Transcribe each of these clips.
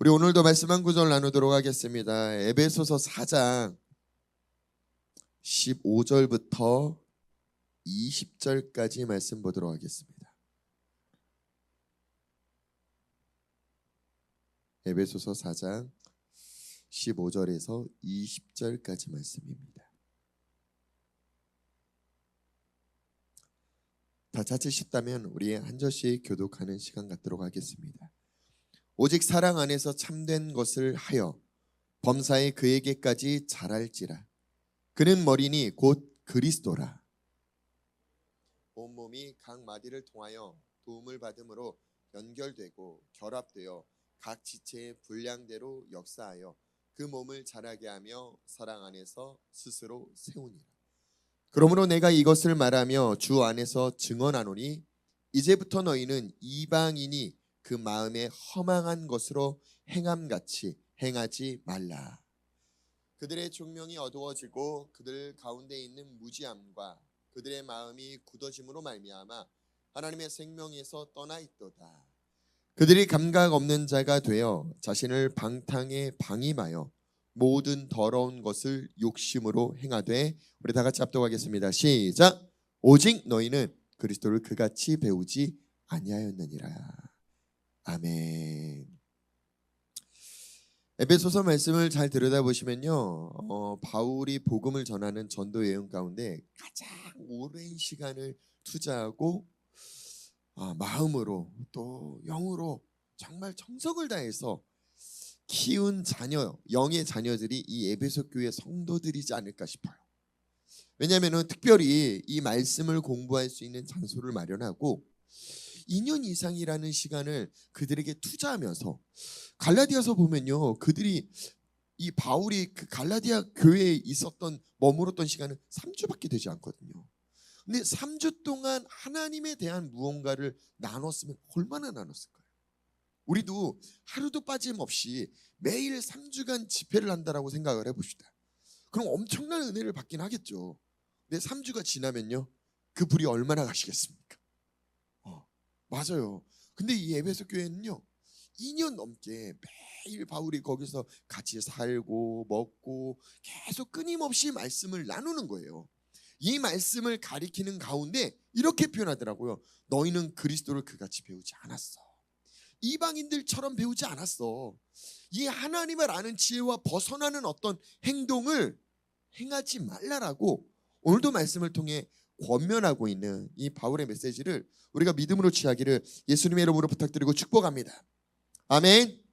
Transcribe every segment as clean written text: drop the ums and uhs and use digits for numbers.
우리 오늘도 말씀 한 구절 나누도록 하겠습니다. 에베소서 4장 15절부터 20절까지 말씀 보도록 하겠습니다. 에베소서 4장 15절에서 20절까지 말씀입니다. 다 찾으셨다면 우리 한 절씩 교독하는 시간 갖도록 하겠습니다. 오직 사랑 안에서 참된 것을 하여 범사에 그에게까지 자랄지라. 그는 머리니 곧 그리스도라. 온몸이 각 마디를 통하여 도움을 받음으로 연결되고 결합되어 각 지체의 분량대로 역사하여 그 몸을 자라게 하며 사랑 안에서 스스로 세우니라. 그러므로 내가 이것을 말하며 주 안에서 증언하노니 이제부터 너희는 이방인이 그 마음에 허망한 것으로 행함같이 행하지 말라. 그들의 총명이 어두워지고 그들 가운데 있는 무지함과 그들의 마음이 굳어짐으로 말미암아 하나님의 생명에서 떠나 있도다. 그들이 감각 없는 자가 되어 자신을 방탕에 방임하여 모든 더러운 것을 욕심으로 행하되, 우리 다 같이 합독하겠습니다. 시작. 오직 너희는 그리스도를 그같이 배우지 아니하였느니라. 아멘. 에베소서 말씀을 잘 들여다보시면요, 바울이 복음을 전하는 전도 여행 가운데 가장 오랜 시간을 투자하고 마음으로 또 영으로 정말 정성을 다해서 키운 자녀, 영의 자녀들이 이 에베소 교회 성도들이지 않을까 싶어요. 왜냐하면 특별히 이 말씀을 공부할 수 있는 장소를 마련하고 2년 이상이라는 시간을 그들에게 투자하면서, 갈라디아서 보면요, 그들이 이 바울이 그 갈라디아 교회에 머물었던 시간은 3주밖에 되지 않거든요. 근데 3주 동안 하나님에 대한 무언가를 나눴으면 얼마나 나눴을까요? 우리도 하루도 빠짐없이 매일 3주간 집회를 한다라고 생각을 해봅시다. 그럼 엄청난 은혜를 받긴 하겠죠. 근데 3주가 지나면요, 그 불이 얼마나 가시겠습니까? 맞아요. 근데 이 에베소 교회는요, 2년 넘게 매일 바울이 거기서 같이 살고 먹고 계속 끊임없이 말씀을 나누는 거예요. 이 말씀을 가리키는 가운데 이렇게 표현하더라고요. 너희는 그리스도를 그같이 배우지 않았어. 이방인들처럼 배우지 않았어. 이 하나님을 아는 지혜와 벗어나는 어떤 행동을 행하지 말라라고 오늘도 말씀을 통해 권면하고 있는 이 바울의 메시지를 우리가 믿음으로 취하기를 예수님의 이름으로 부탁드리고 축복합니다. 아멘.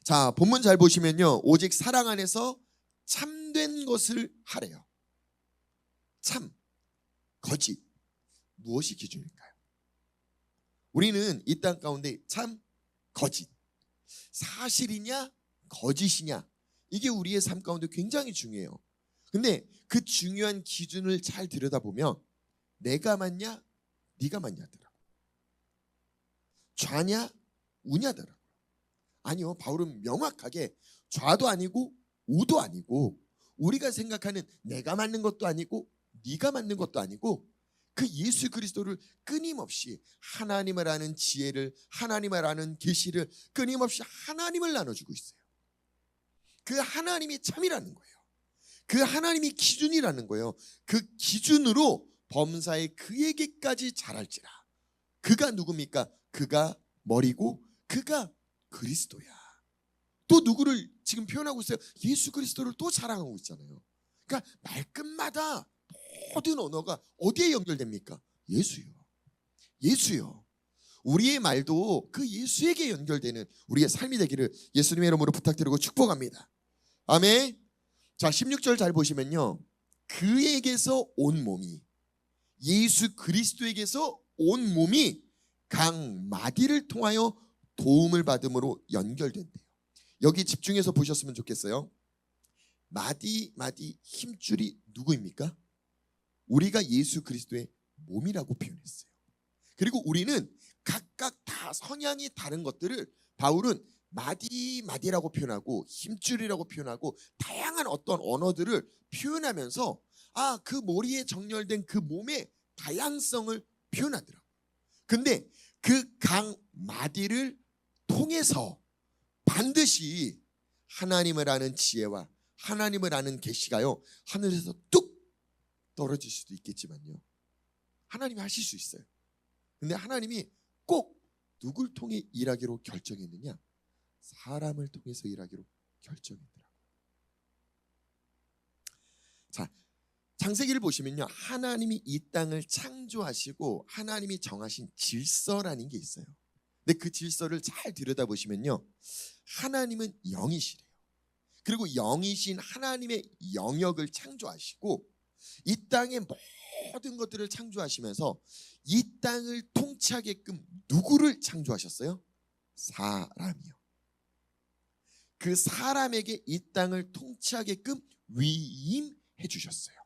자, 본문 잘 보시면요, 오직 사랑 안에서 참된 것을 하래요. 참, 거짓, 무엇이 기준일까요? 우리는 이 땅 가운데 참, 거짓, 사실이냐 거짓이냐, 이게 우리의 삶 가운데 굉장히 중요해요. 근데 그 중요한 기준을 잘 들여다보면 내가 맞냐 네가 맞냐더라고, 좌냐 우냐더라고. 아니요, 바울은 명확하게 좌도 아니고 우도 아니고, 우리가 생각하는 내가 맞는 것도 아니고 네가 맞는 것도 아니고, 그 예수 그리스도를 끊임없이 하나님을 아는 지혜를, 하나님을 아는 계시를 끊임없이 하나님을 나눠주고 있어요. 그 하나님이 참이라는 거예요. 그 하나님이 기준이라는 거예요. 그 기준으로 범사에 그에게까지 자랄지라. 그가 누굽니까? 그가 머리고 그가 그리스도야. 또 누구를 지금 표현하고 있어요? 예수 그리스도를 또 자랑하고 있잖아요. 그러니까 말끝마다 모든 언어가 어디에 연결됩니까? 예수요. 예수요. 우리의 말도 그 예수에게 연결되는 우리의 삶이 되기를 예수님의 이름으로 부탁드리고 축복합니다. 아멘. 자, 16절 잘 보시면요, 그에게서 온 몸이, 예수 그리스도에게서 온 몸이 각 마디를 통하여 도움을 받음으로 연결된대요. 여기 집중해서 보셨으면 좋겠어요. 마디 힘줄이 누구입니까? 우리가 예수 그리스도의 몸이라고 표현했어요. 그리고 우리는 각각 다 성향이 다른 것들을 바울은 마디라고 표현하고 힘줄이라고 표현하고 다양한 어떤 언어들을 표현하면서 그 머리에 정렬된 그 몸의 다양성을 표현하더라고요. 근데 그 각 마디를 통해서 반드시 하나님을 아는 지혜와 하나님을 아는 계시가요 하늘에서 뚝 떨어질 수도 있겠지만요, 하나님이 하실 수 있어요. 근데 하나님이 꼭 누굴 통해 일하기로 결정했느냐? 사람을 통해서 일하기로 결정했더라고요. 자, 창세기를 보시면요, 하나님이 이 땅을 창조하시고 하나님이 정하신 질서라는 게 있어요. 근데 그 질서를 잘 들여다보시면요, 하나님은 영이시래요. 그리고 영이신 하나님의 영역을 창조하시고 이 땅의 모든 것들을 창조하시면서 이 땅을 통치하게끔 누구를 창조하셨어요? 사람이요. 그 사람에게 이 땅을 통치하게끔 위임해 주셨어요.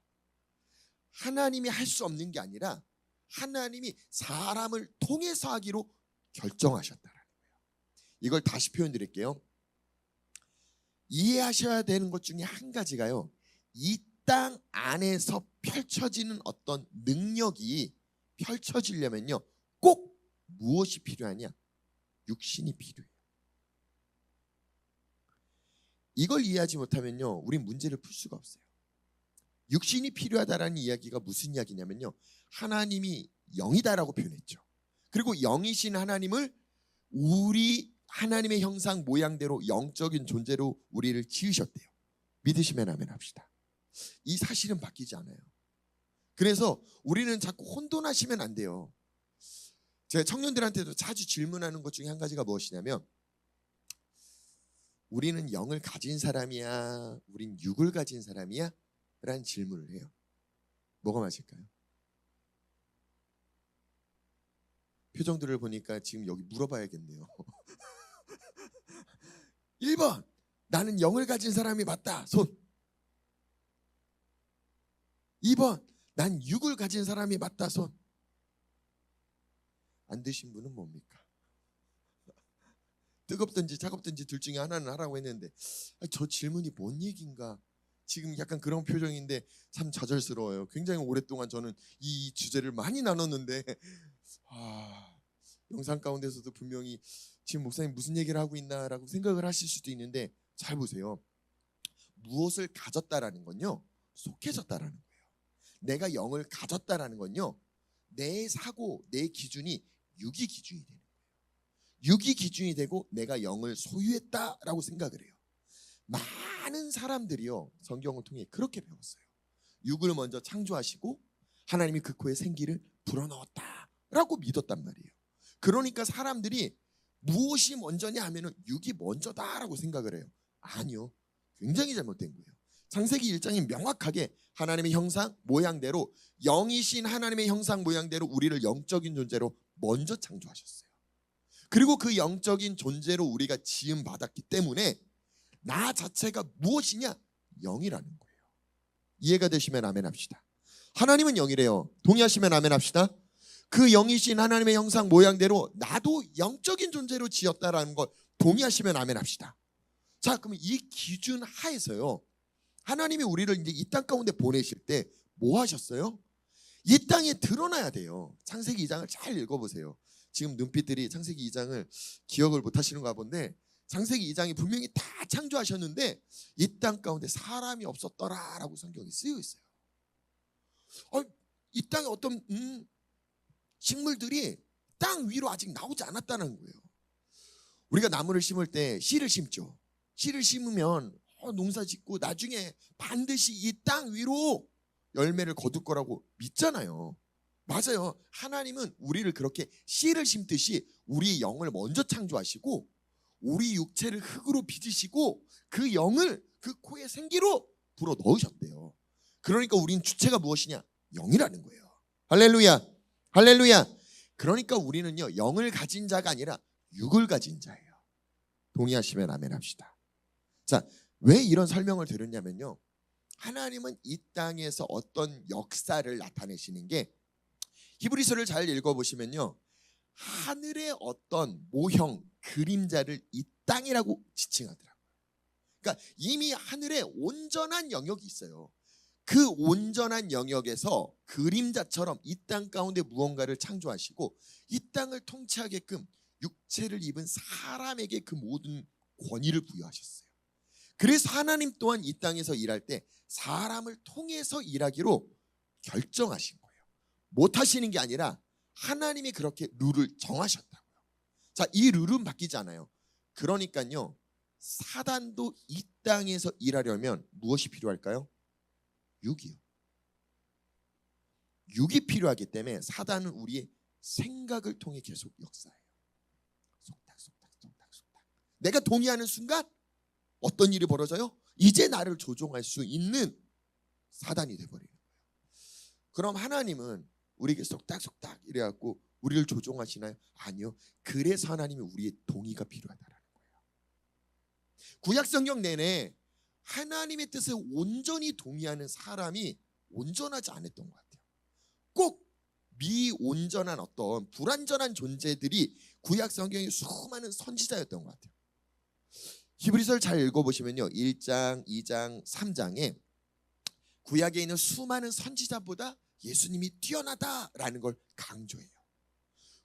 하나님이 할 수 없는 게 아니라 하나님이 사람을 통해서 하기로 결정하셨다라는 거예요. 이걸 다시 표현 드릴게요. 이해하셔야 되는 것 중에 한 가지가요, 이 땅 안에서 펼쳐지는 어떤 능력이 펼쳐지려면요 꼭 무엇이 필요하냐? 육신이 필요해요. 이걸 이해하지 못하면요 우린 문제를 풀 수가 없어요. 육신이 필요하다라는 이야기가 무슨 이야기냐면요, 하나님이 영이다라고 표현했죠. 그리고 영이신 하나님을 우리 하나님의 형상 모양대로 영적인 존재로 우리를 지으셨대요. 믿으시면 아멘 합시다. 이 사실은 바뀌지 않아요. 그래서 우리는 자꾸 혼돈하시면 안 돼요. 제가 청년들한테도 자주 질문하는 것 중에 한 가지가 무엇이냐면, 우리는 영을 가진 사람이야, 우린 육을 가진 사람이야? 라는 질문을 해요. 뭐가 맞을까요? 표정들을 보니까 지금 여기 물어봐야겠네요. 1번, 나는 영을 가진 사람이 맞다. 손. 2번, 난 육을 가진 사람이 맞다. 손. 안 되신 분은 뭡니까? 뜨겁든지 차갑든지 둘 중에 하나는 하라고 했는데, 저 질문이 뭔 얘기인가? 지금 약간 그런 표정인데 참 좌절스러워요. 굉장히 오랫동안 저는 이 주제를 많이 나눴는데 영상 가운데서도 분명히 지금 목사님 무슨 얘기를 하고 있나라고 생각을 하실 수도 있는데, 잘 보세요. 무엇을 가졌다라는 건요 속해졌다라는 거예요. 내가 영을 가졌다라는 건요, 내 사고, 내 기준이 육이 기준이 되는 거예요. 육이 기준이 되고 내가 영을 소유했다라고 생각을 해요. 많은 사람들이요 성경을 통해 그렇게 배웠어요. 육을 먼저 창조하시고 하나님이 그 코에 생기를 불어넣었다라고 믿었단 말이에요. 그러니까 사람들이 무엇이 먼저냐 하면은 육이 먼저다라고 생각을 해요. 아니요, 굉장히 잘못된 거예요. 창세기 1장이 명확하게 하나님의 형상 모양대로, 영이신 하나님의 형상 모양대로 우리를 영적인 존재로 먼저 창조하셨어요. 그리고 그 영적인 존재로 우리가 지음 받았기 때문에 나 자체가 무엇이냐? 영이라는 거예요. 이해가 되시면 아멘 합시다. 하나님은 영이래요. 동의하시면 아멘 합시다. 그 영이신 하나님의 형상 모양대로 나도 영적인 존재로 지었다라는 걸 동의하시면 아멘 합시다. 자, 그러면 이 기준 하에서요 하나님이 우리를 이제 이 땅 가운데 보내실 때 뭐 하셨어요? 이 땅에 드러나야 돼요. 창세기 2장을 잘 읽어보세요. 지금 눈빛들이 창세기 2장을 기억을 못 하시는가 본데, 창세기 2장이 분명히 다 창조하셨는데 이 땅 가운데 사람이 없었더라라고 성경이 쓰여 있어요. 이 땅에 어떤 식물들이 땅 위로 아직 나오지 않았다는 거예요. 우리가 나무를 심을 때 씨를 심죠. 씨를 심으면 농사 짓고 나중에 반드시 이 땅 위로 열매를 거둘 거라고 믿잖아요. 맞아요. 하나님은 우리를 그렇게 씨를 심듯이 우리 영을 먼저 창조하시고 우리 육체를 흙으로 빚으시고 그 영을 그 코에 생기로 불어 넣으셨대요. 그러니까 우린 주체가 무엇이냐? 영이라는 거예요. 할렐루야, 할렐루야. 그러니까 우리는요 영을 가진 자가 아니라 육을 가진 자예요. 동의하시면 아멘 합시다. 자, 왜 이런 설명을 드렸냐면요, 하나님은 이 땅에서 어떤 역사를 나타내시는 게, 히브리서를 잘 읽어보시면요 하늘의 어떤 모형, 그림자를 이 땅이라고 지칭하더라고요. 그러니까 이미 하늘에 온전한 영역이 있어요. 그 온전한 영역에서 그림자처럼 이 땅 가운데 무언가를 창조하시고 이 땅을 통치하게끔 육체를 입은 사람에게 그 모든 권위를 부여하셨어요. 그래서 하나님 또한 이 땅에서 일할 때 사람을 통해서 일하기로 결정하신 거예요. 못하시는 게 아니라 하나님이 그렇게 룰을 정하셨다고요. 자, 이 룰은 바뀌지 않아요. 그러니까요, 사단도 이 땅에서 일하려면 무엇이 필요할까요? 육이요. 육이 필요하기 때문에 사단은 우리의 생각을 통해 계속 역사해요. 속닥속닥. 내가 동의하는 순간 어떤 일이 벌어져요? 이제 나를 조종할 수 있는 사단이 돼버리는 거예요. 그럼 하나님은 우리에게 속닥속닥 이래갖고 우리를 조종하시나요? 아니요. 그래서 하나님이 우리의 동의가 필요하다라는 거예요. 구약성경 내내 하나님의 뜻에 온전히 동의하는 사람이 온전하지 않았던 것 같아요. 꼭 미온전한 어떤 불완전한 존재들이 구약성경의 수많은 선지자였던 것 같아요. 히브리서를 잘 읽어보시면요, 1장, 2장, 3장에 구약에 있는 수많은 선지자보다 예수님이 뛰어나다라는 걸 강조해요.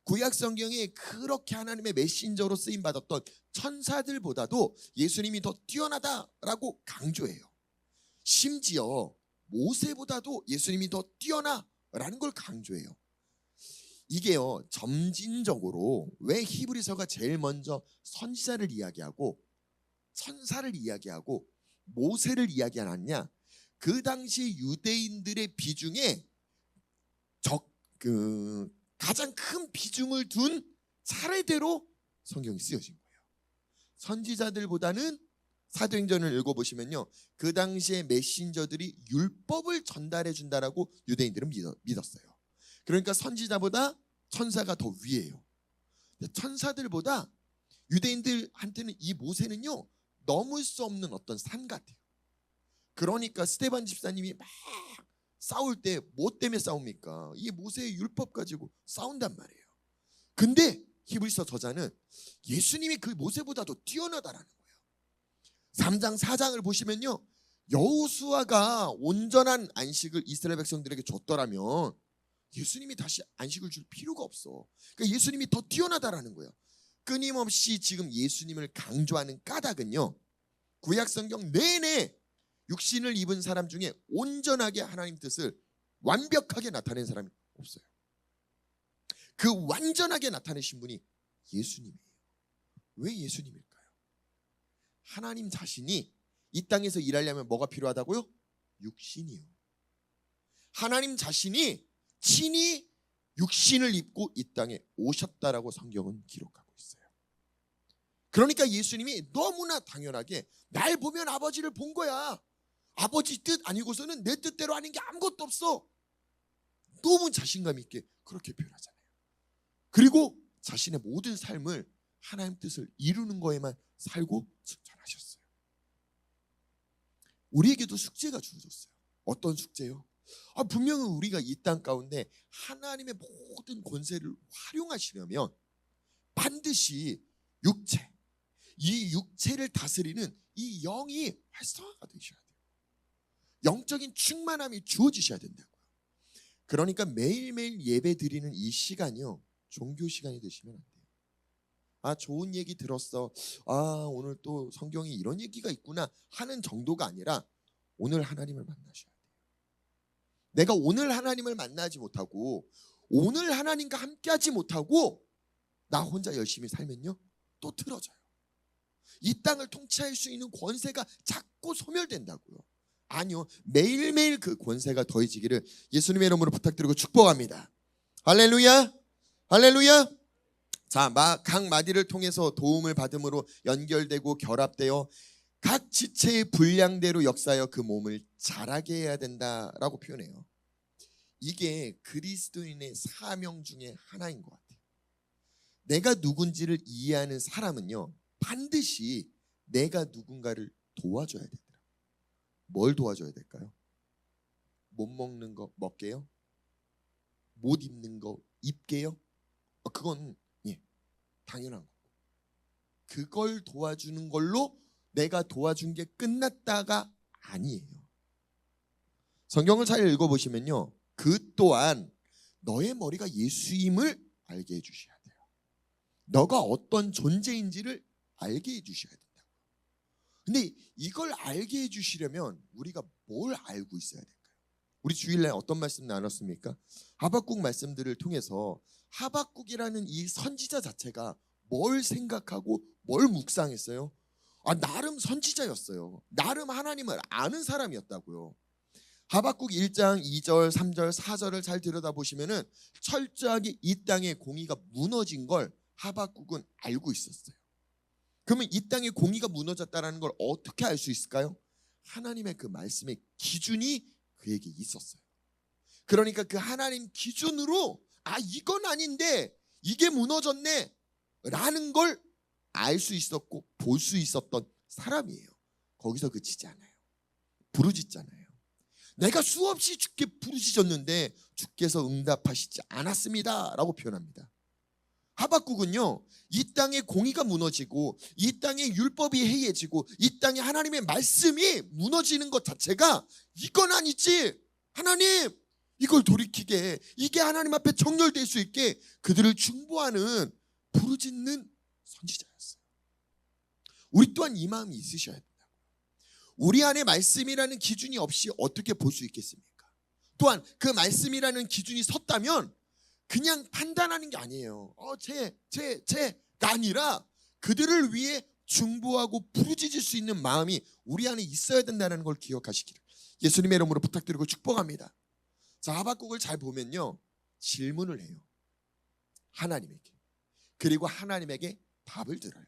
구약 성경에 그렇게 하나님의 메신저로 쓰임 받았던 천사들보다도 예수님이 더 뛰어나다라고 강조해요. 심지어 모세보다도 예수님이 더 뛰어나라는 걸 강조해요. 이게요, 점진적으로 왜 히브리서가 제일 먼저 선지자를 이야기하고 천사를 이야기하고 모세를 이야기하느냐? 그 당시 유대인들의 비중에 가장 큰 비중을 둔 차례대로 성경이 쓰여진 거예요. 선지자들보다는 사도행전을 읽어보시면요, 그 당시에 메신저들이 율법을 전달해 준다라고 유대인들은 믿었어요. 그러니까 선지자보다 천사가 더 위에요. 천사들보다 유대인들한테는 이 모세는요, 넘을 수 없는 어떤 산 같아요. 그러니까 스데반 집사님이 막 싸울 때 뭐 때문에 싸웁니까? 이 모세의 율법 가지고 싸운단 말이에요. 근데 히브리서 저자는 예수님이 그 모세보다도 뛰어나다라는 거예요. 3장 4장을 보시면요, 여호수아가 온전한 안식을 이스라엘 백성들에게 줬더라면 예수님이 다시 안식을 줄 필요가 없어. 그러니까 예수님이 더 뛰어나다라는 거예요. 끊임없이 지금 예수님을 강조하는 까닭은요, 구약 성경 내내 육신을 입은 사람 중에 온전하게 하나님 뜻을 완벽하게 나타낸 사람이 없어요. 그 완전하게 나타내신 분이 예수님이에요. 왜 예수님일까요? 하나님 자신이 이 땅에서 일하려면 뭐가 필요하다고요? 육신이요. 하나님 자신이 친히 육신을 입고 이 땅에 오셨다라고 성경은 기록하고 있어요. 그러니까 예수님이 너무나 당연하게 날 보면 아버지를 본 거야. 아버지 뜻 아니고서는 내 뜻대로 하는 게 아무것도 없어. 너무 자신감 있게 그렇게 표현하잖아요. 그리고 자신의 모든 삶을 하나님 뜻을 이루는 거에만 살고 승천하셨어요. 우리에게도 숙제가 주어졌어요. 어떤 숙제요? 분명히 우리가 이 땅 가운데 하나님의 모든 권세를 활용하시려면 반드시 육체, 이 육체를 다스리는 이 영이 활성화가 되셔야 돼요. 영적인 충만함이 주어지셔야 된다고요. 그러니까 매일매일 예배 드리는 이 시간이요, 종교 시간이 되시면 안 돼요. 좋은 얘기 들었어. 오늘 또 성경에 이런 얘기가 있구나 하는 정도가 아니라 오늘 하나님을 만나셔야 돼요. 내가 오늘 하나님을 만나지 못하고 오늘 하나님과 함께하지 못하고 나 혼자 열심히 살면요, 또 틀어져요. 이 땅을 통치할 수 있는 권세가 자꾸 소멸된다고요. 아니요, 매일매일 그 권세가 더해지기를 예수님의 이름으로 부탁드리고 축복합니다. 할렐루야, 할렐루야. 자, 각 마디를 통해서 도움을 받음으로 연결되고 결합되어 각 지체의 분량대로 역사하여 그 몸을 자라게 해야 된다라고 표현해요. 이게 그리스도인의 사명 중에 하나인 것 같아요. 내가 누군지를 이해하는 사람은요, 반드시 내가 누군가를 도와줘야 되더라. 뭘 도와줘야 될까요? 못 먹는 거 먹게요? 못 입는 거 입게요? 그건 당연한 거고, 그걸 도와주는 걸로 내가 도와준 게 끝났다가 아니에요. 성경을 잘 읽어보시면요, 그 또한 너의 머리가 예수임을 알게 해주셔야 돼요. 너가 어떤 존재인지를 알게 해주셔야 된다고요. 근데 이걸 알게 해주시려면 우리가 뭘 알고 있어야 될까요? 우리 주일날 어떤 말씀 나눴습니까? 하박국 말씀들을 통해서 하박국이라는 이 선지자 자체가 뭘 생각하고 뭘 묵상했어요? 나름 선지자였어요. 나름 하나님을 아는 사람이었다고요. 하박국 1장 2절, 3절, 4절을 잘 들여다보시면은 철저하게 이 땅의 공의가 무너진 걸 하박국은 알고 있었어요. 그러면 이 땅의 공의가 무너졌다는 걸 어떻게 알 수 있을까요? 하나님의 그 말씀의 기준이 그에게 있었어요. 그러니까 그 하나님 기준으로 이건 아닌데 이게 무너졌네 라는 걸 알 수 있었고 볼 수 있었던 사람이에요. 거기서 그치지 않아요. 부르짖잖아요. 내가 수없이 주께 부르짖었는데 주께서 응답하시지 않았습니다 라고 표현합니다. 하박국은요, 이 땅의 공의가 무너지고 이 땅의 율법이 해이해지고 이 땅의 하나님의 말씀이 무너지는 것 자체가 이건 아니지, 하나님 이걸 돌이키게, 이게 하나님 앞에 정렬될 수 있게 그들을 중보하는 부르짖는 선지자였어요. 우리 또한 이 마음이 있으셔야 된다고. 우리 안에 말씀이라는 기준이 없이 어떻게 볼 수 있겠습니까? 또한 그 말씀이라는 기준이 섰다면 그냥 판단하는 게 아니에요. 쟤가 아니라 그들을 위해 중보하고 부르짖을 수 있는 마음이 우리 안에 있어야 된다는 걸 기억하시기를 예수님의 이름으로 부탁드리고 축복합니다. 자, 하박국을 잘 보면요, 질문을 해요. 하나님에게. 그리고 하나님에게 답을 들어요.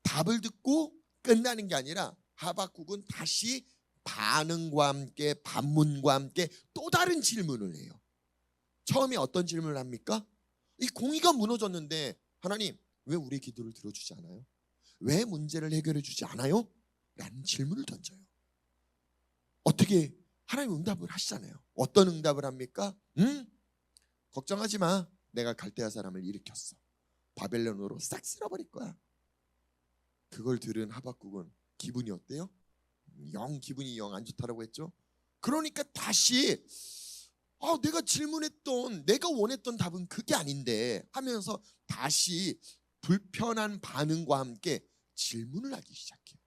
답을 듣고 끝나는 게 아니라 하박국은 다시 반응과 함께 반문과 함께 또 다른 질문을 해요. 처음에 어떤 질문을 합니까? 이 공의가 무너졌는데 하나님 왜 우리의 기도를 들어주지 않아요? 왜 문제를 해결해 주지 않아요? 라는 질문을 던져요. 어떻게 하나님 응답을 하시잖아요. 어떤 응답을 합니까? 걱정하지 마. 내가 갈대아 사람을 일으켰어. 바벨론으로 싹 쓸어버릴 거야. 그걸 들은 하박국은 기분이 어때요? 기분이 영 안 좋다라고 했죠. 그러니까 다시 내가 질문했던, 내가 원했던 답은 그게 아닌데 하면서 다시 불편한 반응과 함께 질문을 하기 시작해요.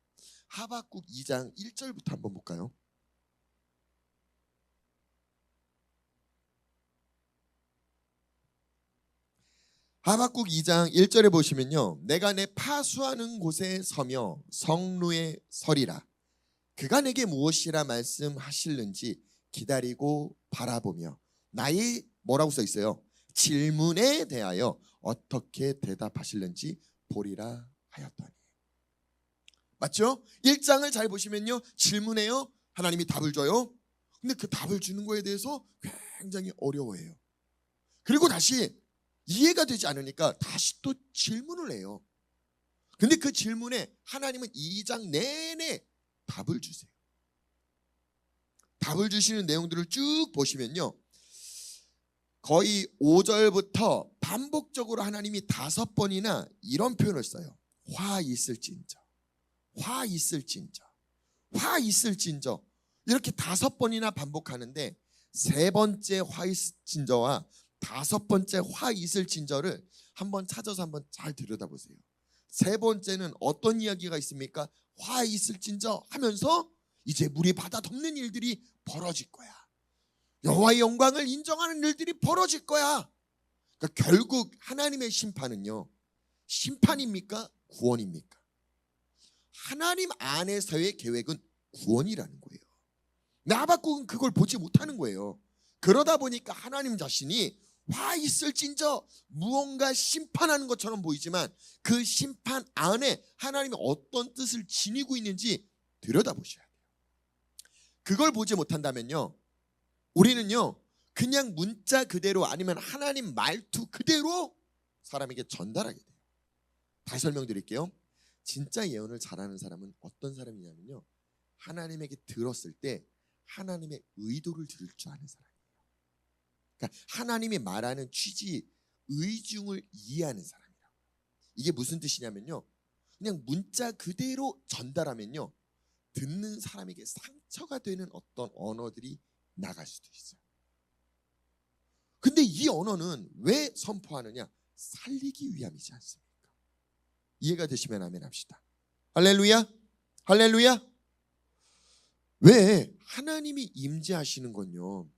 하박국 2장 1절부터 한번 볼까요? 하박국 2장 1절에 보시면요, 내가 내 파수하는 곳에 서며 성루에 서리라. 그가 내게 무엇이라 말씀하실는지 기다리고 바라보며 나의 뭐라고 써 있어요? 질문에 대하여 어떻게 대답하실는지 보리라 하였더니. 맞죠? 1장을 잘 보시면요, 질문해요. 하나님이 답을 줘요. 근데 그 답을 주는 거에 대해서 굉장히 어려워해요. 그리고 다시 이해가 되지 않으니까 다시 또 질문을 해요. 근데 그 질문에 하나님은 2장 내내 답을 주세요. 답을 주시는 내용들을 쭉 보시면요, 거의 5절부터 반복적으로 하나님이 5번이나 이런 표현을 써요. 화 있을진저, 화 있을진저, 화 있을진저, 이렇게 5번이나 반복하는데 세 번째 화 있을진저와 5번째 화 있을진저를 한번 찾아서 한번 잘 들여다보세요. 세 번째는 어떤 이야기가 있습니까? 화 있을진저 하면서 이제 물이 바다 덮는 일들이 벌어질 거야. 여호와의 영광을 인정하는 일들이 벌어질 거야. 그러니까 결국 하나님의 심판은요, 심판입니까? 구원입니까? 하나님 안에서의 계획은 구원이라는 거예요. 근데 하박국은 그걸 보지 못하는 거예요. 그러다 보니까 하나님 자신이 화 있을진저 무언가 심판하는 것처럼 보이지만 그 심판 안에 하나님이 어떤 뜻을 지니고 있는지 들여다보셔야 돼요. 그걸 보지 못한다면요, 우리는요 그냥 문자 그대로 아니면 하나님 말투 그대로 사람에게 전달하게 돼요. 다시 설명드릴게요. 진짜 예언을 잘하는 사람은 어떤 사람이냐면요, 하나님에게 들었을 때 하나님의 의도를 들을 줄 아는 사람이에요. 그러니까 하나님이 말하는 취지, 의중을 이해하는 사람이라고. 이게 무슨 뜻이냐면요, 그냥 문자 그대로 전달하면요 듣는 사람에게 상처가 되는 어떤 언어들이 나갈 수도 있어요. 근데 이 언어는 왜 선포하느냐? 살리기 위함이지 않습니까? 이해가 되시면 아멘 합시다. 할렐루야. 할렐루야. 왜? 하나님이 임재하시는 건요,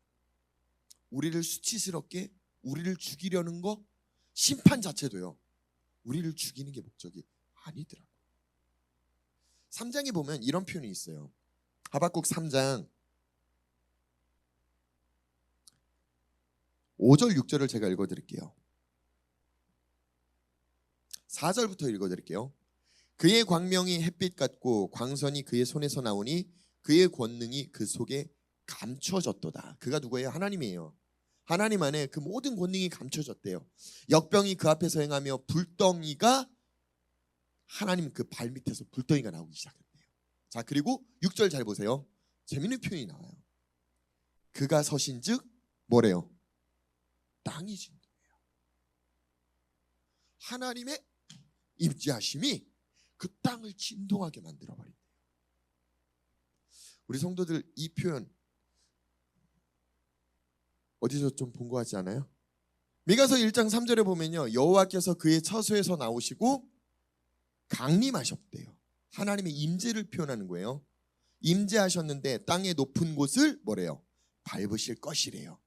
우리를 수치스럽게, 우리를 죽이려는 거, 심판 자체도요, 우리를 죽이는 게 목적이 아니더라고요. 3장에 보면 이런 표현이 있어요. 하박국 3장 5절 6절을 제가 읽어드릴게요. 4절부터 읽어드릴게요. 그의 광명이 햇빛 같고 광선이 그의 손에서 나오니 그의 권능이 그 속에 감춰졌도다. 그가 누구예요? 하나님이에요. 하나님 안에 그 모든 권능이 감춰졌대요. 역병이 그 앞에서 행하며 불덩이가, 하나님 그 발밑에서 불덩이가 나오기 시작했대요. 자, 그리고 6절 잘 보세요. 재밌는 표현이 나와요. 그가 서신즉 뭐래요? 땅이 진동해요. 하나님의 임재하심이 그 땅을 진동하게 만들어버린대요. 우리 성도들 이 표현 어디서 좀 본 것 같지 않아요? 미가서 1장 3절에 보면요, 여호와께서 그의 처소에서 나오시고 강림하셨대요. 하나님의 임재를 표현하는 거예요. 임재하셨는데 땅의 높은 곳을 뭐래요? 밟으실 것이래요.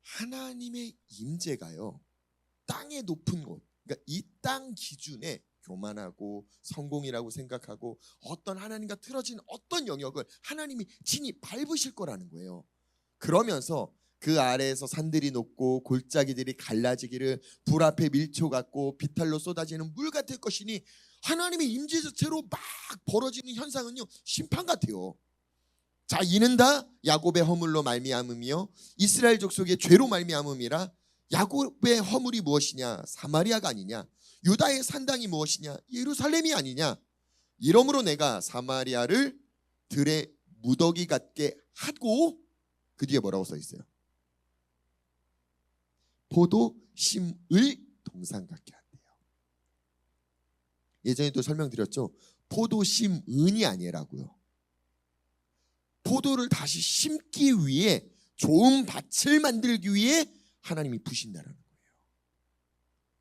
하나님의 임재가요, 땅의 높은 곳, 그러니까 이 땅 기준에 교만하고 성공이라고 생각하고 어떤 하나님과 틀어진 어떤 영역을 하나님이 친히 밟으실 거라는 거예요. 그러면서 그 아래에서 산들이 높고 골짜기들이 갈라지기를 불 앞에 밀초 같고 비탈로 쏟아지는 물 같을 것이니, 하나님의 임재 자체로 막 벌어지는 현상은요, 심판 같아요. 자, 이는 다 야곱의 허물로 말미암음이요 이스라엘 족속의 죄로 말미암음이라. 야곱의 허물이 무엇이냐? 사마리아가 아니냐? 유다의 산당이 무엇이냐? 예루살렘이 아니냐? 이러므로 내가 사마리아를 들의 무더기 같게 하고, 그 뒤에 뭐라고 써 있어요? 포도 심을 동산 같게 한대요. 예전에 또 설명드렸죠. 포도 심은이 아니라고요. 포도를 다시 심기 위해, 좋은 밭을 만들기 위해 하나님이 부신다라는 거예요.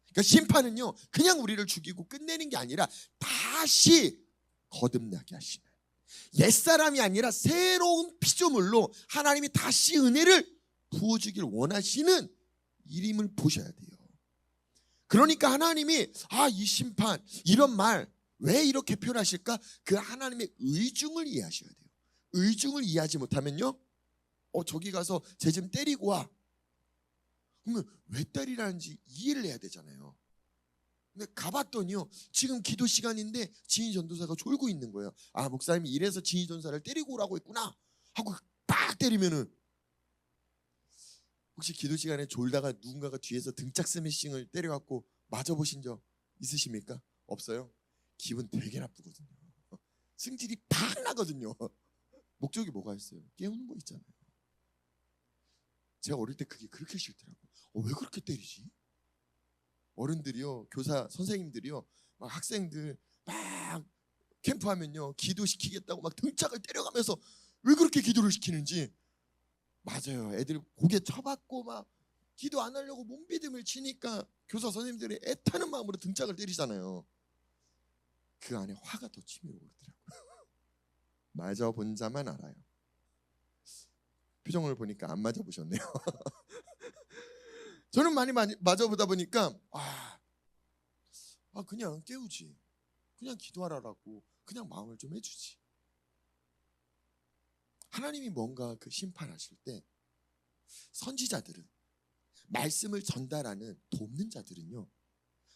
그러니까 심판은요, 그냥 우리를 죽이고 끝내는 게 아니라 다시 거듭나게 하시는, 옛사람이 아니라 새로운 피조물로 하나님이 다시 은혜를 부어주길 원하시는 일임을 보셔야 돼요. 그러니까 하나님이 이 심판, 이런 말 왜 이렇게 표현하실까? 그 하나님의 의중을 이해하셔야 돼요. 의중을 이해하지 못하면요, 저기 가서 쟤 좀 때리고 와. 그러면 왜 때리라는지 이해를 해야 되잖아요. 근데 가봤더니요, 지금 기도 시간인데 진희 전도사가 졸고 있는 거예요. 목사님이 이래서 진희 전도사를 때리고 오라고 했구나 하고 딱 때리면은, 혹시 기도 시간에 졸다가 누군가가 뒤에서 등짝 스매싱을 때려갖고 맞아보신 적 있으십니까? 없어요? 기분 되게 나쁘거든요. 승질이 팍 나거든요. 목적이 뭐가 있어요? 깨우는 거 있잖아요. 제가 어릴 때 그게 그렇게 싫더라고요. 왜 그렇게 때리지? 어른들이요, 교사 선생님들이요, 막 학생들 막 캠프하면요, 기도시키겠다고 막 등짝을 때려가면서 왜 그렇게 기도를 시키는지. 맞아요. 애들이 고개 쳐박고 막 기도 안 하려고 몸비듬을 치니까 교사 선생님들이 애타는 마음으로 등짝을 때리잖아요. 그 안에 화가 더 치밀어 오르더라고요. 맞아본 자만 알아요. 표정을 보니까 안 맞아보셨네요. 저는 많이 맞아보다 보니까 그냥 깨우지, 그냥 기도하라고 그냥 마음을 좀 해주지. 하나님이 뭔가 그 심판하실 때 선지자들은, 말씀을 전달하는 돕는 자들은요,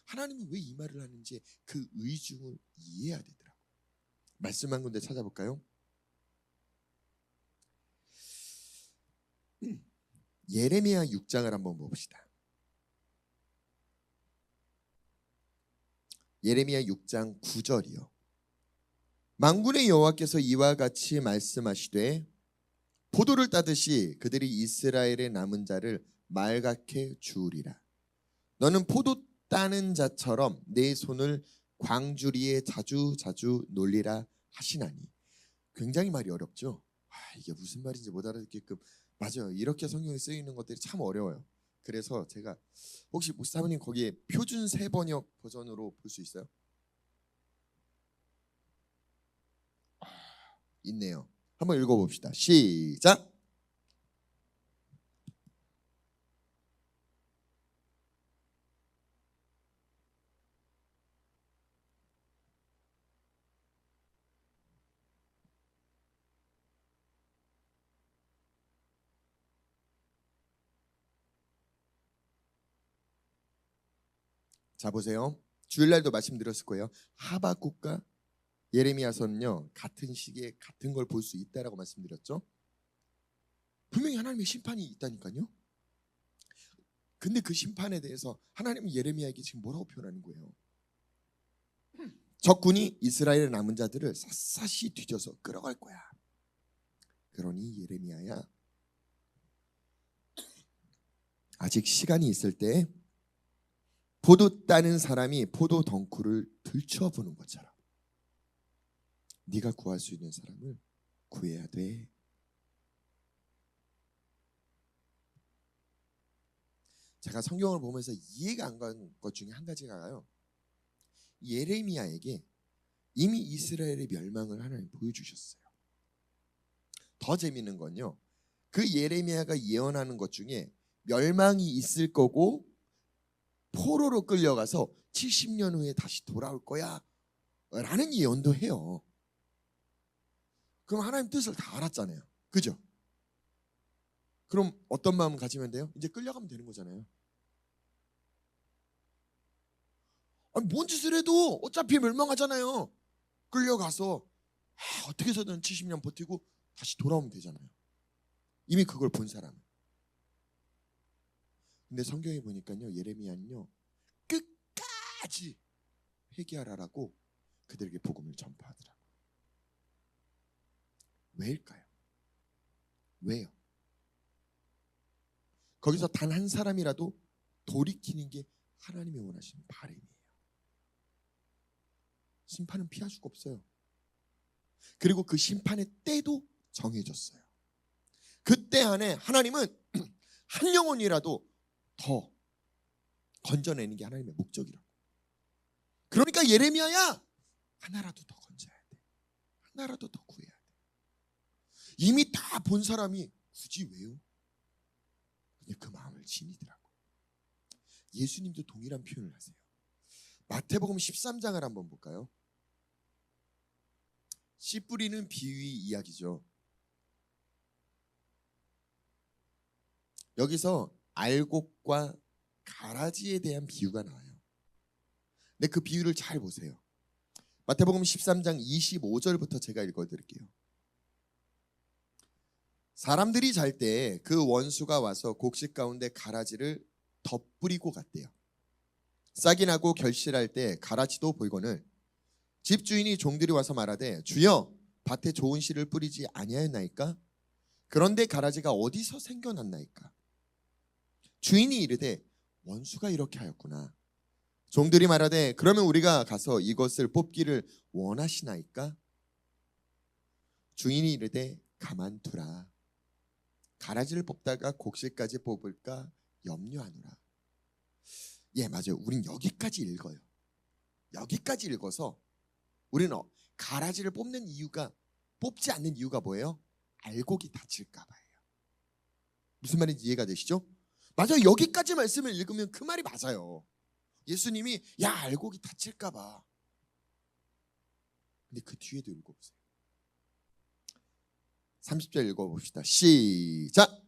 하나님이 왜 이 말을 하는지 그 의중을 이해해야 되더라고요. 말씀 한 군데 찾아볼까요? 예레미야 6장을 한번 봅시다. 예레미야 6장 9절이요. 만군의 여호와께서 이와 같이 말씀하시되 포도를 따듯이 그들이 이스라엘의 남은 자를 말갛게 주우리라. 너는 포도 따는 자처럼 내 손을 광주리에 자주 놀리라 하시나니. 굉장히 말이 어렵죠. 이게 무슨 말인지 못 알아듣게끔. 맞아요. 이렇게 성경에 쓰이는 것들이 참 어려워요. 그래서 제가, 혹시 목사님 거기에 표준 세번역 버전으로 볼 수 있어요? 있네요. 한번 읽어봅시다. 시작. 자 보세요. 주일날도 말씀드렸을 거예요. 하박국과 예레미야서는요 같은 시기에 같은 걸 볼 수 있다라고 말씀드렸죠. 분명히 하나님의 심판이 있다니까요. 근데 그 심판에 대해서 하나님은 예레미야에게 지금 뭐라고 표현하는 거예요? 적군이 이스라엘의 남은 자들을 샅샅이 뒤져서 끌어갈 거야. 그러니 예레미야야, 아직 시간이 있을 때 포도 따는 사람이 포도 덩쿨을 들춰보는 것처럼 네가 구할 수 있는 사람을 구해야 돼. 제가 성경을 보면서 이해가 안 가는 것 중에 한 가지가요, 예레미야에게 이미 이스라엘의 멸망을 하나님 보여주셨어요. 더 재미있는 건요, 그 예레미야가 예언하는 것 중에 멸망이 있을 거고 포로로 끌려가서 70년 후에 다시 돌아올 거야 라는 예언도 해요. 그럼 하나님 뜻을 다 알았잖아요. 그죠? 그럼 어떤 마음 가지면 돼요? 이제 끌려가면 되는 거잖아요. 아니, 뭔 짓을 해도 어차피 멸망하잖아요. 끌려가서 어떻게 해서든 70년 버티고 다시 돌아오면 되잖아요. 이미 그걸 본 사람은. 근데 성경에 보니까요, 예레미야는요 끝까지 회개하라라고 그들에게 복음을 전파하더라고요. 왜일까요? 왜요? 거기서 단 한 사람이라도 돌이키는 게 하나님이 원하시는 바람이에요. 심판은 피할 수가 없어요. 그리고 그 심판의 때도 정해졌어요. 그때 안에 하나님은 한 영혼이라도 더 건져내는 게 하나님의 목적이라고. 그러니까 예레미야야, 하나라도 더 건져야 돼. 하나라도 더 구해야 돼. 이미 다 본 사람이 굳이 왜요? 근데 그 마음을 지니더라고. 예수님도 동일한 표현을 하세요. 마태복음 13장을 한번 볼까요? 씨 뿌리는 비유 이야기죠. 여기서 알곡과 가라지에 대한 비유가 나와요. 근데 그 비유를 잘 보세요. 마태복음 13장 25절부터 제가 읽어드릴게요. 사람들이 잘 때 그 원수가 와서 곡식 가운데 가라지를 덧뿌리고 갔대요. 싹이 나고 결실할 때 가라지도 보이거늘 집주인이 종들이 와서 말하되 주여 밭에 좋은 씨를 뿌리지 아니하였나이까? 그런데 가라지가 어디서 생겨났나이까? 주인이 이르되 원수가 이렇게 하였구나. 종들이 말하되 그러면 우리가 가서 이것을 뽑기를 원하시나이까? 주인이 이르되 가만두라. 가라지를 뽑다가 곡식까지 뽑을까 염려하노라. 예, 맞아요. 우린 여기까지 읽어요. 여기까지 읽어서 우리는 가라지를 뽑는 이유가, 뽑지 않는 이유가 뭐예요? 알곡이 다칠까 봐요. 무슨 말인지 이해가 되시죠? 맞아요. 여기까지 말씀을 읽으면 그 말이 맞아요. 예수님이 야, 알곡이 다칠까 봐. 근데 그 뒤에도 읽어보세요. 30절 읽어봅시다. 시작.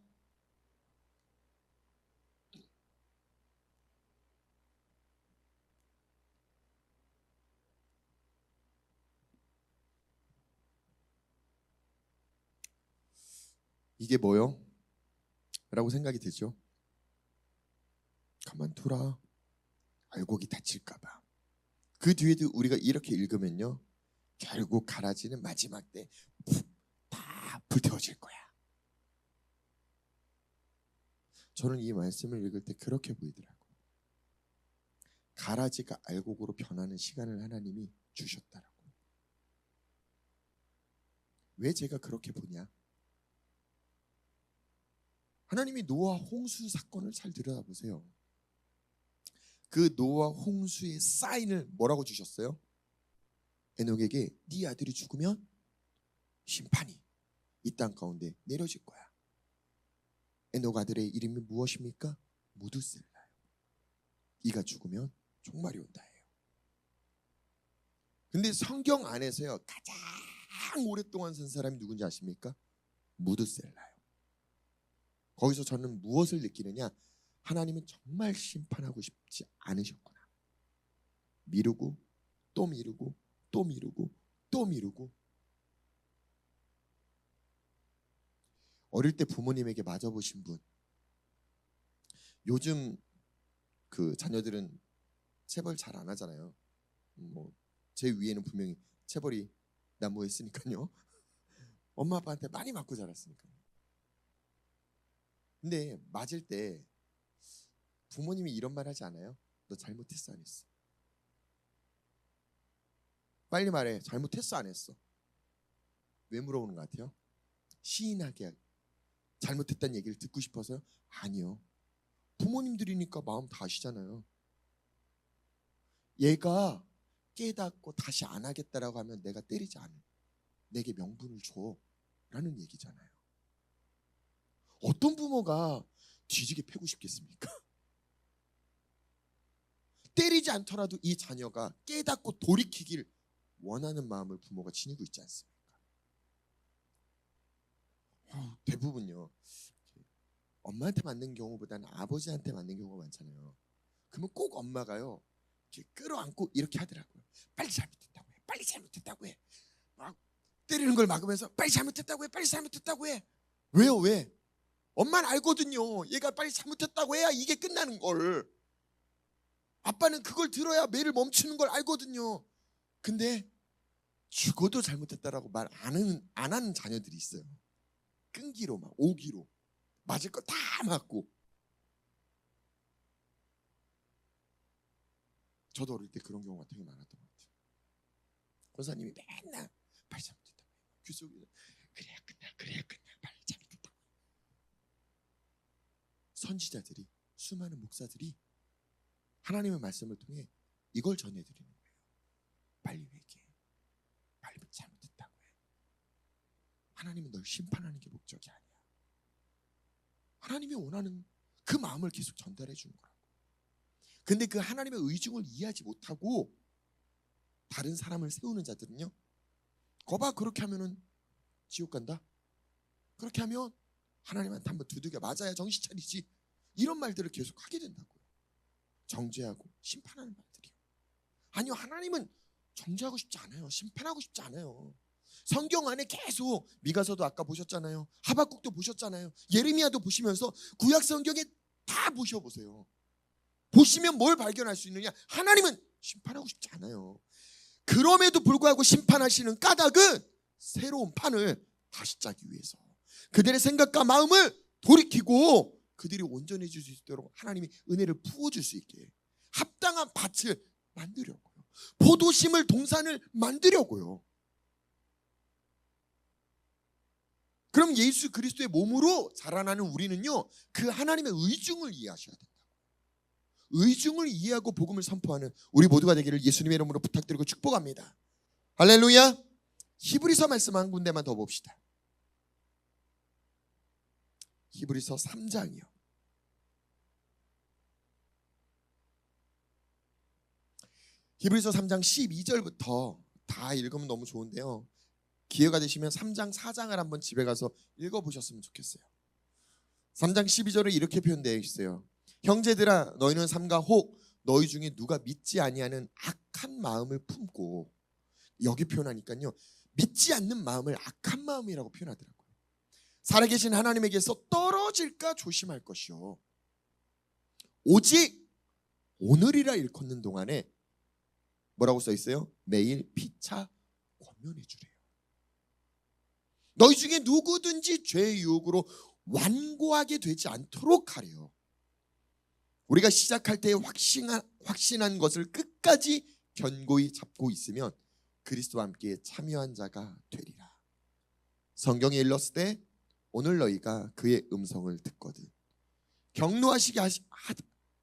이게 뭐요? 라고 생각이 되죠. 가만두라. 알곡이 다칠까 봐. 그 뒤에도 우리가 이렇게 읽으면요, 결국 가라지는 마지막 때 다 불태워질 거야. 저는 이 말씀을 읽을 때 그렇게 보이더라고요. 가라지가 알곡으로 변하는 시간을 하나님이 주셨다라고. 왜 제가 그렇게 보냐? 하나님이 노아 홍수 사건을 잘 들여다보세요. 그 노아 홍수의 사인을 뭐라고 주셨어요? 에녹에게 네 아들이 죽으면 심판이 이 땅 가운데 내려질 거야. 에녹 아들의 이름이 무엇입니까? 무드셀라요. 이가 죽으면 종말이 온다예요. 근데 성경 안에서요 가장 오랫동안 산 사람이 누군지 아십니까? 무드셀라요. 거기서 저는 무엇을 느끼느냐? 하나님은 정말 심판하고 싶지 않으셨구나. 미루고 또 미루고 또 미루고 또 미루고. 어릴 때 부모님에게 맞아보신 분, 요즘 그 자녀들은 체벌 잘 안 하잖아요. 뭐 제 위에는 분명히 체벌이 난무했으니까요. 엄마 아빠한테 많이 맞고 자랐으니까요. 근데 맞을 때 부모님이 이런 말 하지 않아요? 너 잘못했어 안 했어? 빨리 말해. 잘못했어 안 했어? 왜 물어보는 것 같아요? 시인하게 잘못했다는 얘기를 듣고 싶어서요? 아니요. 부모님들이니까 마음 다 아시잖아요. 얘가 깨닫고 다시 안 하겠다라고 하면 내가 때리지 않을, 내게 명분을 줘 라는 얘기잖아요. 어떤 부모가 뒤지게 패고 싶겠습니까? 때리지 않더라도 이 자녀가 깨닫고 돌이키길 원하는 마음을 부모가 지니고 있지 않습니까? 대부분요 엄마한테 맞는 경우보다는 아버지한테 맞는 경우가 많잖아요. 그러면 꼭 엄마가요 이렇게 끌어안고 이렇게 하더라고요. 빨리 잘못했다고 해. 빨리 잘못했다고 해. 막 때리는 걸 막으면서 빨리 잘못했다고 해. 빨리 잘못했다고 해. 왜요? 왜? 엄마는 알거든요. 얘가 빨리 잘못했다고 해야 이게 끝나는 걸. 아빠는 그걸 들어야 매를 멈추는 걸 알거든요. 근데 죽어도 잘못했다라고 말 안 하는 자녀들이 있어요. 끈기로 막 오기로 맞을 거 다 맞고. 저도 어릴 때 그런 경우가 되게 많았던 것 같아요. 권사님이 맨날 빨리 잘못했다고 해요. 귀 속에서 그래야 끝나 그래야 끝나 빨리 잘못했다고. 선지자들이 수많은 목사들이 하나님의 말씀을 통해 이걸 전해드리는 거예요. 빨리 회개해. 빨리 잘못했다고 해. 하나님은 널 심판하는 게 목적이 아니야. 하나님이 원하는 그 마음을 계속 전달해 주는 거라고. 근데 그 하나님의 의중을 이해하지 못하고 다른 사람을 세우는 자들은요, 거봐 그렇게 하면은 지옥 간다. 그렇게 하면 하나님한테 한번 두들겨 맞아야 정신 차리지. 이런 말들을 계속 하게 된다고요. 정죄하고 심판하는 말들이요. 아니요, 하나님은 정죄하고 싶지 않아요. 심판하고 싶지 않아요. 성경 안에 계속 미가서도 아까 보셨잖아요. 하박국도 보셨잖아요. 예레미야도 보시면서 구약 성경에 다 보셔보세요. 보시면 뭘 발견할 수 있느냐? 하나님은 심판하고 싶지 않아요. 그럼에도 불구하고 심판하시는 까닭은 새로운 판을 다시 짜기 위해서 그들의 생각과 마음을 돌이키고 그들이 온전해질 수 있도록 하나님이 은혜를 부어줄 수 있게 합당한 밭을 만들려고요. 포도심을 동산을 만들려고요. 그럼 예수 그리스도의 몸으로 자라나는 우리는요, 그 하나님의 의중을 이해하셔야 된다고. 의중을 이해하고 복음을 선포하는 우리 모두가 되기를 예수님의 이름으로 부탁드리고 축복합니다. 할렐루야. 히브리서 말씀 한 군데만 더 봅시다. 히브리서 3장이요. 히브리서 3장 12절부터 다 읽으면 너무 좋은데요, 기회가 되시면 3장 4장을 한번 집에 가서 읽어보셨으면 좋겠어요. 3장 12절에 이렇게 표현되어 있어요. 형제들아 너희는 삼가 혹 너희 중에 누가 믿지 아니하는 악한 마음을 품고, 여기 표현하니까요 믿지 않는 마음을 악한 마음이라고 표현하더라고요. 살아계신 하나님에게서 떨어질까 조심할 것이요 오직 오늘이라 일컫는 동안에 뭐라고 써 있어요? 매일 피차 권면해 주래요. 너희 중에 누구든지 죄의 유혹으로 완고하게 되지 않도록 하래요. 우리가 시작할 때에 확신한 것을 끝까지 견고히 잡고 있으면 그리스도와 함께 참여한 자가 되리라. 성경에 일렀을 때 오늘 너희가 그의 음성을 듣거든 격노하시게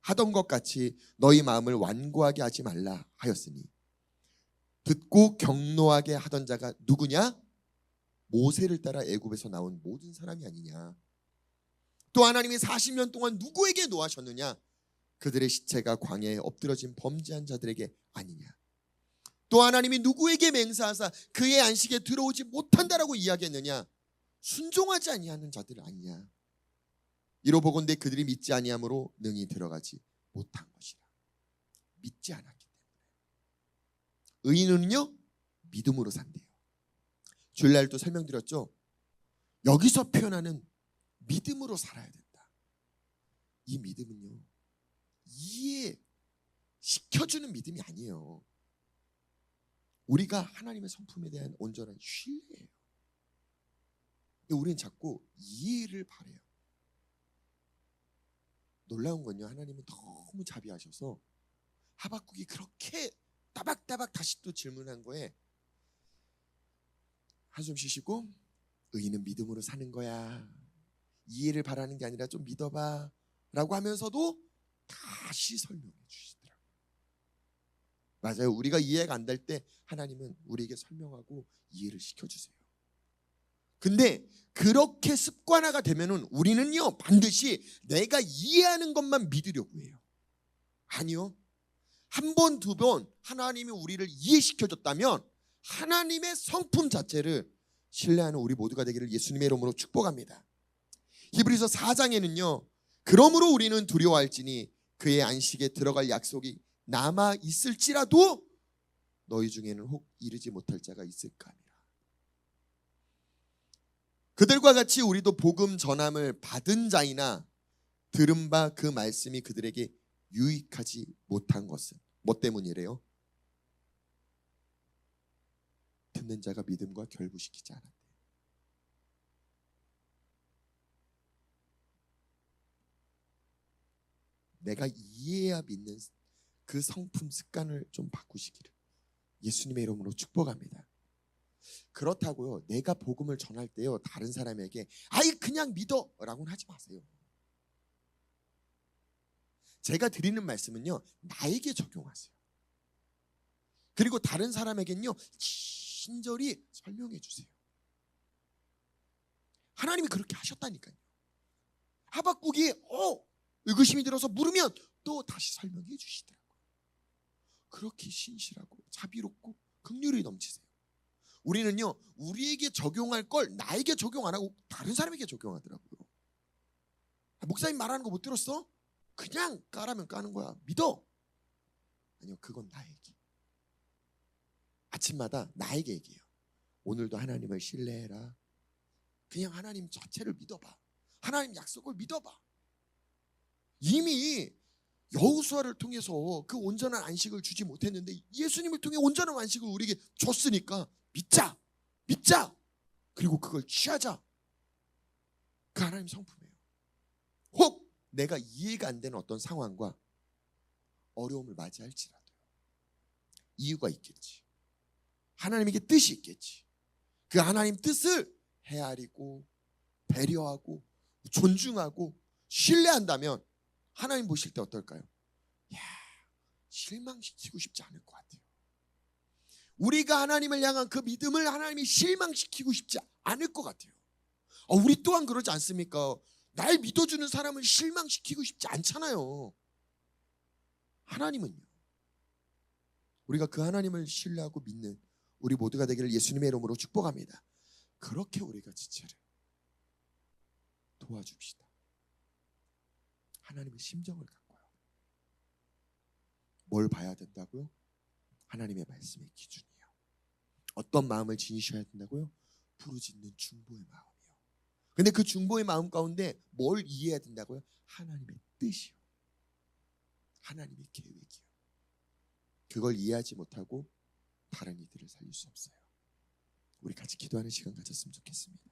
하던 것 같이 너희 마음을 완고하게 하지 말라 하였으니, 듣고 격노하게 하던 자가 누구냐? 모세를 따라 애굽에서 나온 모든 사람이 아니냐. 또 하나님이 40년 동안 누구에게 노하셨느냐? 그들의 시체가 광야에 엎드러진 범죄한 자들에게 아니냐. 또 하나님이 누구에게 맹세하사 그의 안식에 들어오지 못한다라고 이야기했느냐? 순종하지 아니하는 자들 아니냐. 이로 보건대 그들이 믿지 아니함으로 능히 들어가지 못한 것이라. 믿지 않았기 때문에. 의인은요 믿음으로 산대요. 주일날 또 설명드렸죠. 여기서 표현하는 믿음으로 살아야 된다. 이 믿음은요 이해시켜주는 믿음이 아니에요. 우리가 하나님의 성품에 대한 온전한 신뢰예요. 우리는 자꾸 이해를 바래요. 놀라운 건요, 하나님은 너무 자비하셔서 하박국이 그렇게 따박따박 다시 또 질문한 거에 한숨 쉬시고, 의인은 믿음으로 사는 거야, 이해를 바라는 게 아니라 좀 믿어봐 라고 하면서도 다시 설명해 주시더라고요. 맞아요. 우리가 이해가 안 될 때 하나님은 우리에게 설명하고 이해를 시켜주세요. 근데 그렇게 습관화가 되면은 우리는요 반드시 내가 이해하는 것만 믿으려고 해요. 아니요. 한 번, 두 번 하나님이 우리를 이해시켜줬다면 하나님의 성품 자체를 신뢰하는 우리 모두가 되기를 예수님의 이름으로 축복합니다. 히브리서 4장에는요 그러므로 우리는 두려워할지니 그의 안식에 들어갈 약속이 남아 있을지라도 너희 중에는 혹 이르지 못할 자가 있을까 하니라. 그들과 같이 우리도 복음 전함을 받은 자이나 들은 바 그 말씀이 그들에게 유익하지 못한 것은 뭐 때문이래요? 듣는 자가 믿음과 결부시키지 않았대. 내가 이해해야 믿는 그 성품 습관을 좀 바꾸시기를 예수님의 이름으로 축복합니다. 그렇다고요 내가 복음을 전할 때요 다른 사람에게 아이 그냥 믿어 라고는 하지 마세요. 제가 드리는 말씀은요 나에게 적용하세요. 그리고 다른 사람에겐요 친절히 설명해 주세요. 하나님이 그렇게 하셨다니까요. 하박국이 의구심이 들어서 물으면 또 다시 설명해 주시더라고요. 그렇게 신실하고 자비롭고 긍휼이 넘치세요. 우리는요 우리에게 적용할 걸 나에게 적용 안 하고 다른 사람에게 적용하더라고요. 목사님 말하는 거 못 들었어? 그냥 까라면 까는 거야. 믿어. 아니요 그건 나에게. 아침마다 나에게 얘기해요. 오늘도 하나님을 신뢰해라. 그냥 하나님 자체를 믿어봐. 하나님 약속을 믿어봐. 이미 여호수아를 통해서 그 온전한 안식을 주지 못했는데 예수님을 통해 온전한 안식을 우리에게 줬으니까 믿자. 그리고 그걸 취하자. 그 하나님 성품이에요. 혹 내가 이해가 안 되는 어떤 상황과 어려움을 맞이할지라도 이유가 있겠지. 하나님에게 뜻이 있겠지. 그 하나님 뜻을 헤아리고 배려하고 존중하고 신뢰한다면 하나님 보실 때 어떨까요? 실망시키고 싶지 않을 것 같아요. 우리가 하나님을 향한 그 믿음을 하나님이 실망시키고 싶지 않을 것 같아요. 우리 또한 그러지 않습니까? 날 믿어주는 사람을 실망시키고 싶지 않잖아요. 하나님은요 우리가 그 하나님을 신뢰하고 믿는 우리 모두가 되기를 예수님의 이름으로 축복합니다. 그렇게 우리가 지체를 도와줍시다. 하나님의 심정을 갖고요. 뭘 봐야 된다고요? 하나님의 말씀의 기준이요. 어떤 마음을 지니셔야 된다고요? 부르짖는 중보의 마음이요. 근데 그 중보의 마음 가운데 뭘 이해해야 된다고요? 하나님의 뜻이요. 하나님의 계획이요. 그걸 이해하지 못하고 다른 이들을 살릴 수 없어요. 우리 같이 기도하는 시간 가졌으면 좋겠습니다.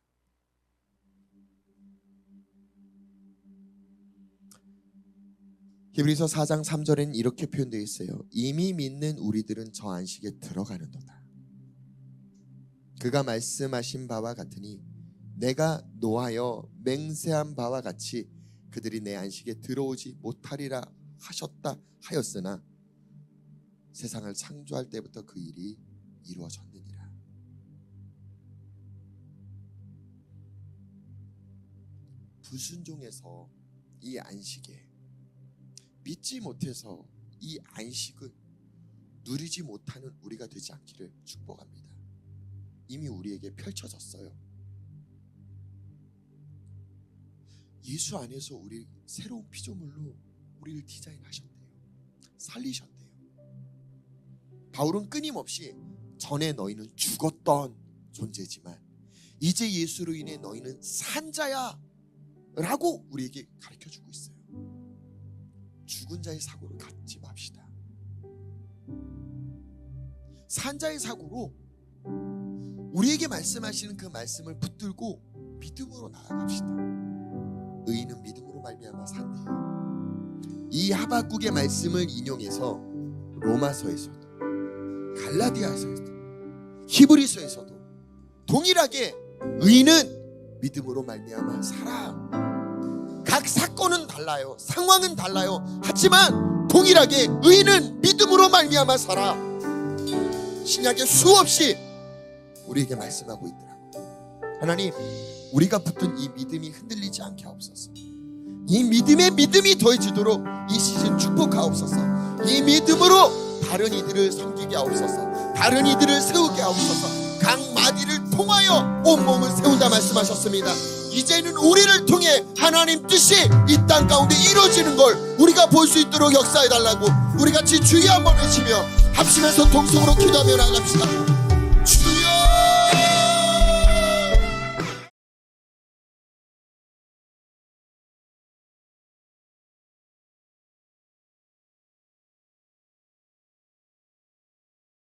히브리서 4장 3절에는 이렇게 표현되어 있어요. 이미 믿는 우리들은 저 안식에 들어가는도다. 그가 말씀하신 바와 같으니 내가 노하여 맹세한 바와 같이 그들이 내 안식에 들어오지 못하리라 하셨다 하였으나 세상을 창조할 때부터 그 일이 이루어졌느니라. 불순종해서 이 안식에, 믿지 못해서 이 안식을 누리지 못하는 우리가 되지 않기를 축복합니다. 이미 우리에게 펼쳐졌어요. 예수 안에서 우리 새로운 피조물로 우리를 디자인하셨대요. 살리셨대요. 바울은 끊임없이 전에 너희는 죽었던 존재지만 이제 예수로 인해 너희는 산 자야 라고 우리에게 가르쳐주고 있어요. 죽은 자의 사고를 갖지 맙시다. 산 자의 사고로 우리에게 말씀하시는 그 말씀을 붙들고 믿음으로 나아갑시다. 의인은 믿음으로 말미암아 산대요. 이 하박국의 말씀을 인용해서 로마서에서도, 갈라디아서에서도, 히브리서에서도 동일하게 의인은 믿음으로 말미암아 살아. 각 사건은 달라요. 상황은 달라요. 하지만 동일하게 의인은 믿음으로 말미암아 살아. 신약에 수없이 우리에게 말씀하고 있더라고요. 하나님, 우리가 붙든 이 믿음이 흔들리지 않게 하옵소서. 이 믿음에 믿음이 더해지도록 이 시즌 축복하옵소서. 이 믿음으로 다른 이들을 섬기게 하옵소서. 다른 이들을 세우게 하옵소서. 각 마디를 통하여 온몸을 세운다 말씀하셨습니다. 이제는 우리를 통해 하나님 뜻이 이 땅 가운데 이루어지는 걸 우리가 볼 수 있도록 역사해달라고 우리 같이 주여 한번 외치며 합심해서 동성으로 기도하며 나갑시다.